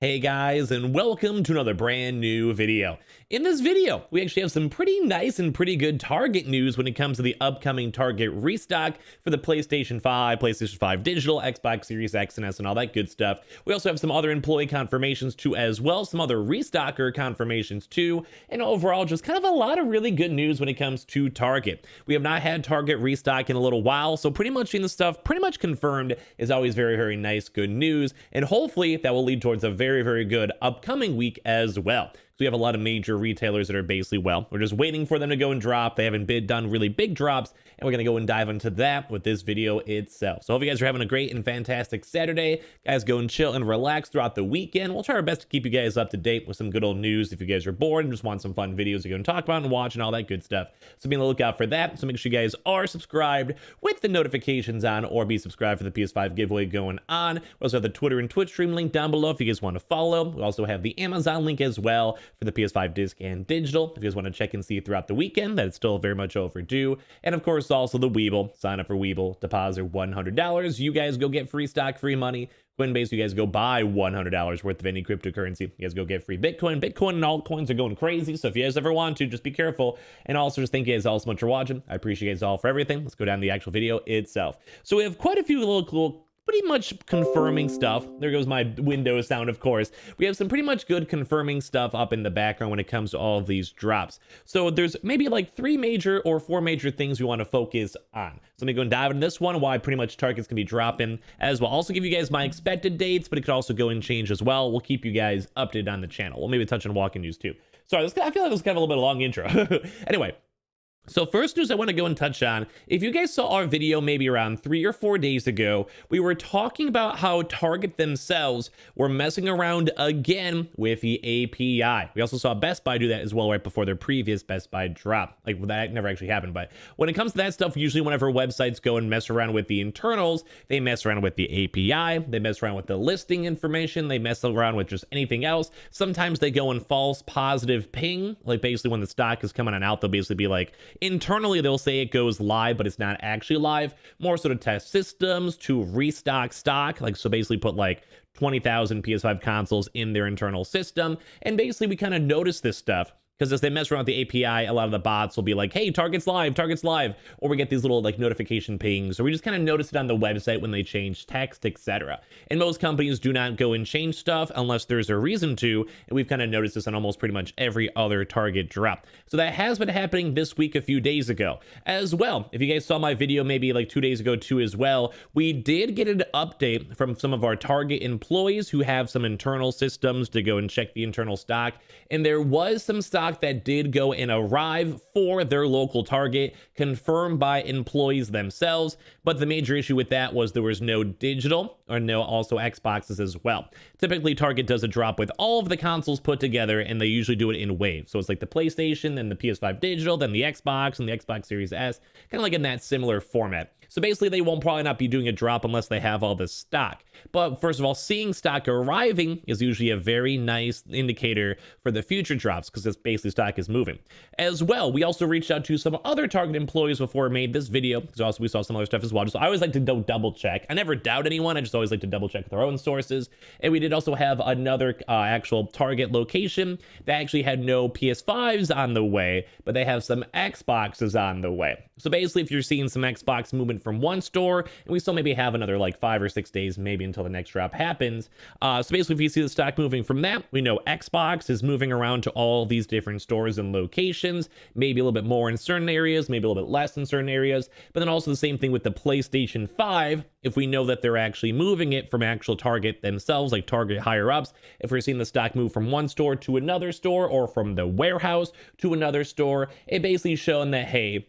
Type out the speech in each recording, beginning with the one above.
Hey guys, and welcome to another brand new video. In this video, we actually have some pretty nice and pretty good Target news when it comes to the upcoming Target restock for the PlayStation 5, PlayStation 5 Digital, Xbox Series X and S, and all that good stuff. We also have some other employee confirmations too as well, some other restocker confirmations too, and overall just kind of a lot of really good news when it comes to Target. We have not had Target restock in a little while, so pretty much seeing the stuff pretty much confirmed is always very, very nice, good news, and hopefully that will lead towards a very good upcoming week as well. So we have a lot of major retailers that are basically, well, we're just waiting for them to go and drop. They haven't done really big drops, and we're going to go and dive into that with this video itself. So hope you guys are having a great and fantastic Saturday. Guys, go and chill and relax throughout the weekend. We'll try our best to keep you guys up to date with some good old news if you guys are bored and just want some fun videos to go and talk about and watch and all that good stuff. So be on the lookout for that. So make sure you guys are subscribed with the notifications on, or be subscribed for the PS5 giveaway going on. We also have the Twitter and Twitch stream link down below if you guys want to follow. We also have the Amazon link as well for the PS5 disc and digital if you guys want to check and see throughout the weekend that it's still very much overdue. And of course also the Weeble. Sign up for Weeble, deposit $100, you guys go get free stock, free money. Coinbase, you guys go buy $100 worth of any cryptocurrency, you guys go get free Bitcoin and altcoins are going crazy, so if you guys ever want to, just be careful. And also just thank you guys all so much for watching. I appreciate you guys all for everything. Let's go down to the actual video itself. So we have quite a few little cool, pretty much confirming stuff. There goes my Windows sound, of course. We have some pretty much good confirming stuff up in the background when it comes to all of these drops. So there's maybe like 3 major or 4 major things we want to focus on. So let me go and dive into this one, why pretty much Target's can be dropping as well. Also give you guys my expected dates, but it could also go and change as well. We'll keep you guys updated on the channel. We'll maybe touch on walking news too. Sorry, I feel like this is kind of a little bit of a long intro. Anyway. So first news I want to go and touch on, if you guys saw our video maybe around 3 or 4 days ago, we were talking about how Target themselves were messing around again with the API. We also saw Best Buy do that as well right before their previous Best Buy drop. Like, well, that never actually happened, but when it comes to that stuff, usually whenever websites go and mess around with the internals, they mess around with the API, they mess around with the listing information, they mess around with just anything else. Sometimes they go in false positive ping, like basically when the stock is coming on out, they'll basically be like, internally they'll say it goes live, but it's not actually live. More sort of test systems to restock stock, like so basically put like 20,000 PS5 consoles in their internal system. And basically we kind of notice this stuff because as they mess around with the API, a lot of the bots will be like, hey, Target's live, or we get these little like notification pings, or we just kind of notice it on the website when they change text, etc. And most companies do not go and change stuff unless there's a reason to, and we've kind of noticed this on almost pretty much every other Target drop. So that has been happening this week a few days ago as well. If you guys saw my video maybe like 2 days ago too as well, we did get an update from some of our Target employees who have some internal systems to go and check the internal stock, and there was some stock that did go and arrive for their local Target, confirmed by employees themselves. But the major issue with that was there was no digital or no also Xboxes as well. Typically Target does a drop with all of the consoles put together, and they usually do it in waves. So it's like the PlayStation, then the PS5 Digital, then the Xbox and the Xbox Series S, kind of like in that similar format. So basically they won't probably not be doing a drop unless they have all this stock. But first of all, seeing stock arriving is usually a very nice indicator for the future drops because it's basically stock is moving. As well, we also reached out to some other Target employees before we made this video because also we saw some other stuff as well. So I always like to double check. I never doubt anyone. I just always like to double check with our own sources. And we did also have another actual Target location that actually had no PS5s on the way, but they have some Xboxes on the way. So basically, if you're seeing some Xbox movement from one store, and we still maybe have another like 5 or 6 days maybe until the next drop happens. So basically, if you see the stock moving from that, we know Xbox is moving around to all these different stores and locations, maybe a little bit more in certain areas, maybe a little bit less in certain areas. But then also the same thing with the PlayStation 5, if we know that they're actually moving it from actual Target themselves, like Target higher ups, if we're seeing the stock move from one store to another store or from the warehouse to another store, it basically showing that, hey,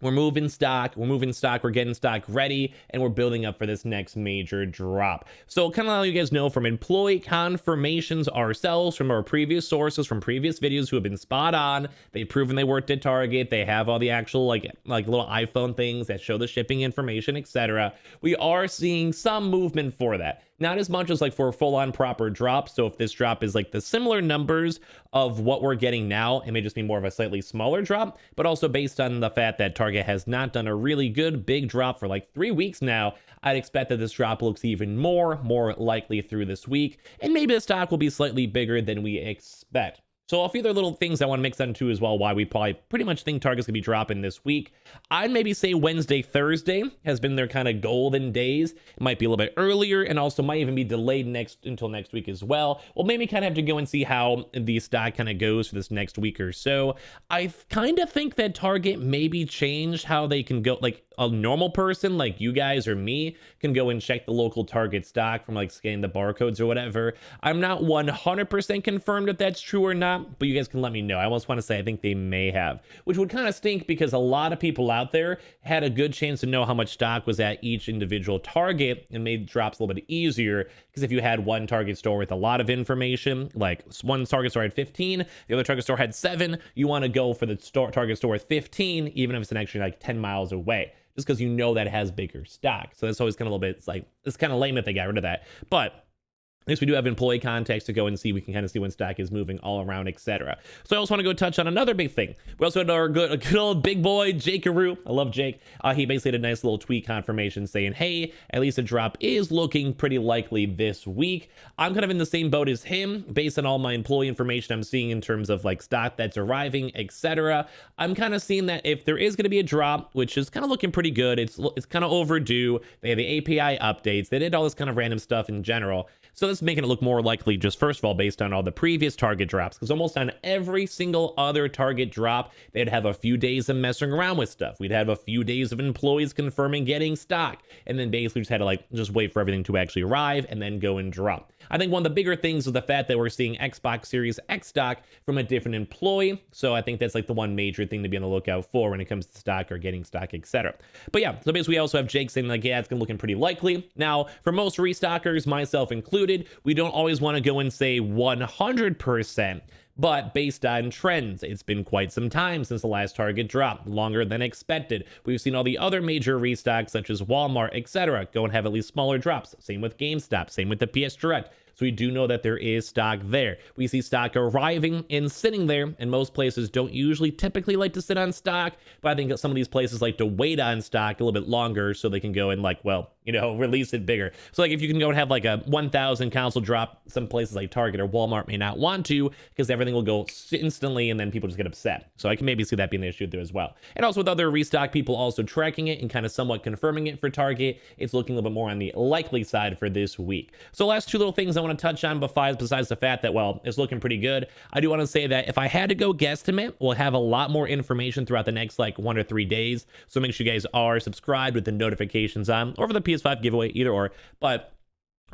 we're moving stock, we're getting stock ready, and we're building up for this next major drop. So kind of let you guys know from employee confirmations ourselves, from our previous sources, from previous videos who have been spot on. They've proven they worked at Target. They have all the actual like little iPhone things that show the shipping information, etc. We are seeing some movement for that. not as much as like for a full-on proper drop. So if this drop is like the similar numbers of what we're getting now, it may just be more of a slightly smaller drop, but also based on the fact that Target has not done a really good big drop for like 3 weeks now, I'd expect that this drop looks even more likely through this week, and maybe the stock will be slightly bigger than we expect. So a few other little things I want to mix into as well, why we probably pretty much think Target's gonna be dropping this week. I'd maybe say Wednesday, Thursday has been their kind of golden days. It might be a little bit earlier, and also might even be delayed until next week as well. We'll maybe kind of have to go and see how the stock kind of goes for this next week or so. I kind of think that Target maybe changed how they can go, like a normal person like you guys or me can go and check the local Target stock from like scanning the barcodes or whatever. I'm not 100% confirmed if that's true or not, but you guys can let me know. I almost want to say I think they may have, which would kind of stink because a lot of people out there had a good chance to know how much stock was at each individual Target and made drops a little bit easier. Because if you had one Target store with a lot of information, like one Target store had 15, the other Target store had 7, you want to go for the Target store with 15, even if it's actually like 10 miles away, just because you know that it has bigger stock. So that's always kind of a little bit, it's like, it's kind of lame if they got rid of that. But at least we do have employee contacts to go and see. We can kind of see when stock is moving all around, etc. So I also want to go touch on another big thing. We also had our good old big boy, Jake Carew. I love Jake. He basically had a nice little tweet confirmation saying, hey, at least a drop is looking pretty likely this week. I'm kind of in the same boat as him based on all my employee information I'm seeing in terms of like stock that's arriving, etc. I'm kind of seeing that if there is going to be a drop, which is kind of looking pretty good, it's kind of overdue. They have the API updates. They did all this kind of random stuff in general. So that's making it look more likely, just first of all, based on all the previous Target drops, because almost on every single other Target drop, they'd have a few days of messing around with stuff. We'd have a few days of employees confirming getting stock, and then basically just had to like just wait for everything to actually arrive and then go and drop. I think one of the bigger things is the fact that we're seeing Xbox Series X stock from a different employee. So I think that's like the one major thing to be on the lookout for when it comes to stock or getting stock, etc. But yeah, so basically we also have Jake saying like, yeah, it's looking pretty likely. Now, for most restockers, myself included, we don't always want to go and say 100%. But based on trends, it's been quite some time since the last Target drop, longer than expected. We've seen all the other major restocks such as Walmart, etc. go and have at least smaller drops. Same with GameStop, same with the PS Direct. So we do know that there is stock there. We see stock arriving and sitting there, and most places don't usually typically like to sit on stock, but I think that some of these places like to wait on stock a little bit longer so they can go and like, well, you know, release it bigger. So like if you can go and have like a 1,000 console drop, some places like Target or Walmart may not want to because everything will go instantly and then people just get upset. So I can maybe see that being an issue there as well. And also with other restock people also tracking it and kind of somewhat confirming it for Target, it's looking a little bit more on the likely side for this week. So last two little things I want to touch on besides the fact that, well, it's looking pretty good. I do want to say that if I had to go guesstimate, we'll have a lot more information throughout the next like 1 or 3 days. So make sure you guys are subscribed with the notifications on, or for the PS5 giveaway, either or. But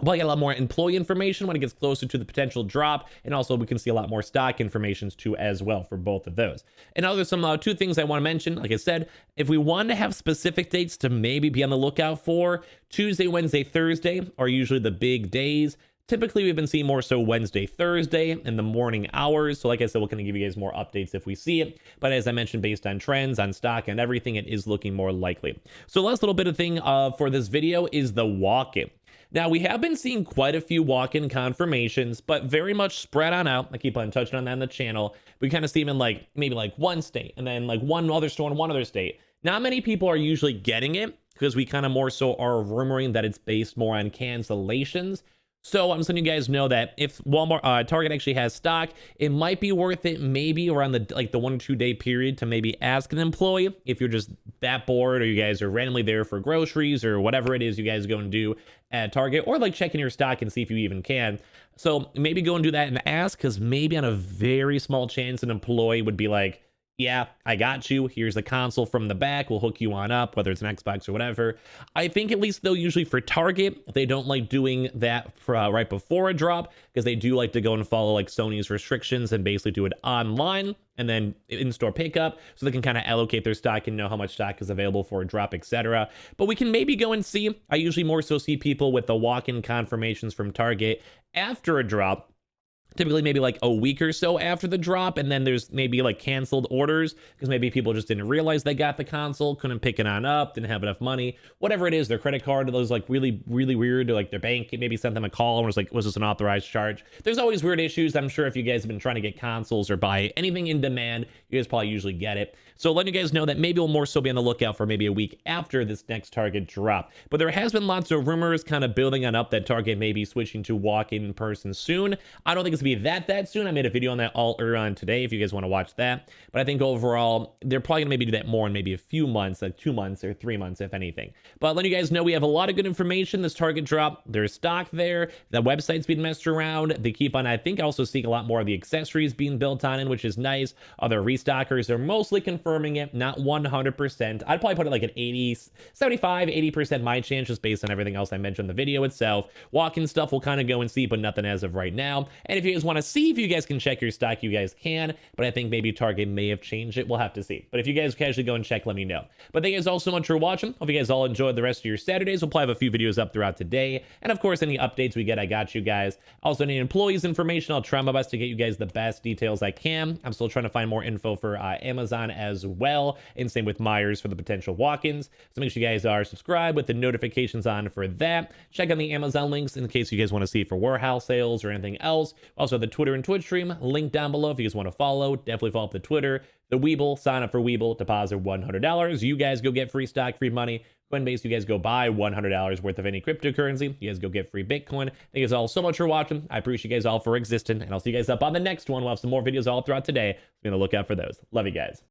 we'll get a lot more employee information when it gets closer to the potential drop, and also we can see a lot more stock information too as well for both of those. And now there's some two things I want to mention. Like I said, if we want to have specific dates to maybe be on the lookout for, Tuesday, Wednesday, Thursday are usually the big days. Typically, we've been seeing more so Wednesday, Thursday in the morning hours. So like I said, we're going to give you guys more updates if we see it. But as I mentioned, based on trends, on stock and everything, it is looking more likely. So last little bit of thing for this video is the walk-in. Now, we have been seeing quite a few walk-in confirmations, but very much spread on out. I keep on touching on that on the channel. We kind of see them in like maybe like one state and then like one other store in one other state. Not many people are usually getting it because we kind of more so are rumoring that it's based more on cancellations. So I'm just letting you guys know that if Walmart, Target actually has stock, it might be worth it maybe around the 1 or 2 day period to maybe ask an employee if you're just that bored or you guys are randomly there for groceries or whatever it is you guys go and do at Target, or like checking your stock and see if you even can. So maybe go and do that and ask, because maybe on a very small chance an employee would be like, yeah, I got you. Here's the console from the back. We'll hook you on up, whether it's an Xbox or whatever. I think at least though, usually for Target, they don't like doing that for, right before a drop, because they do like to go and follow like Sony's restrictions and basically do it online and then in-store pickup, so they can kind of allocate their stock and know how much stock is available for a drop, etc. But we can maybe go and see. I usually more so see people with the walk-in confirmations from Target after a drop, typically maybe like a week or so after the drop, and then there's maybe like canceled orders because maybe people just didn't realize they got the console, couldn't pick it on up, didn't have enough money, whatever it is. Their credit card was like really weird, or like their bank maybe sent them a call and was like, was this an authorized charge? There's always weird issues. I'm sure if you guys have been trying to get consoles or buy anything in demand, you guys probably usually get it. So letting you guys know that maybe we'll more so be on the lookout for maybe a week after this next Target drop. But there has been lots of rumors kind of building on up that Target may be switching to walk-in person soon. I don't think it's gonna be that soon. I made a video on that all earlier on today if you guys want to watch that. But I think overall, they're probably gonna maybe do that more in maybe a few months, like 2 months or 3 months, if anything. But letting you guys know we have a lot of good information. This Target drop, there's stock there. The website's being messed around. They keep on, I think, also seeing a lot more of the accessories being built on it, which is nice. Other restockers are mostly confirming it, not 100%. I'd probably put it like an 80, 75, 80% my chance, just based on everything else I mentioned in the video itself. Walk-in stuff we'll kind of go and see, but nothing as of right now. And if you guys want to see if you guys can check your stock, you guys can. But I think maybe Target may have changed it. We'll have to see. But if you guys casually go and check, let me know. But thank you guys all so much for watching. Hope you guys all enjoyed the rest of your Saturdays. We'll probably have a few videos up throughout today. And of course, any updates we get, I got you guys. Also, any employees information, I'll try my best to get you guys the best details I can. I'm still trying to find more info for Amazon as well. And same with Myers for the potential walk-ins. So make sure you guys are subscribed with the notifications on for that. Check on the Amazon links in case you guys want to see for warehouse sales or anything else. Also, the Twitter and Twitch stream link down below if you guys want to follow. Definitely follow up the Twitter. The Weeble, sign up for Weeble, deposit $100. You guys go get free stock, free money. Coinbase, you guys go buy $100 worth of any cryptocurrency. You guys go get free Bitcoin. Thank you guys all so much for watching. I appreciate you guys all for existing, and I'll see you guys up on the next one. We'll have some more videos all throughout today. Be on the lookout for those. Love you guys.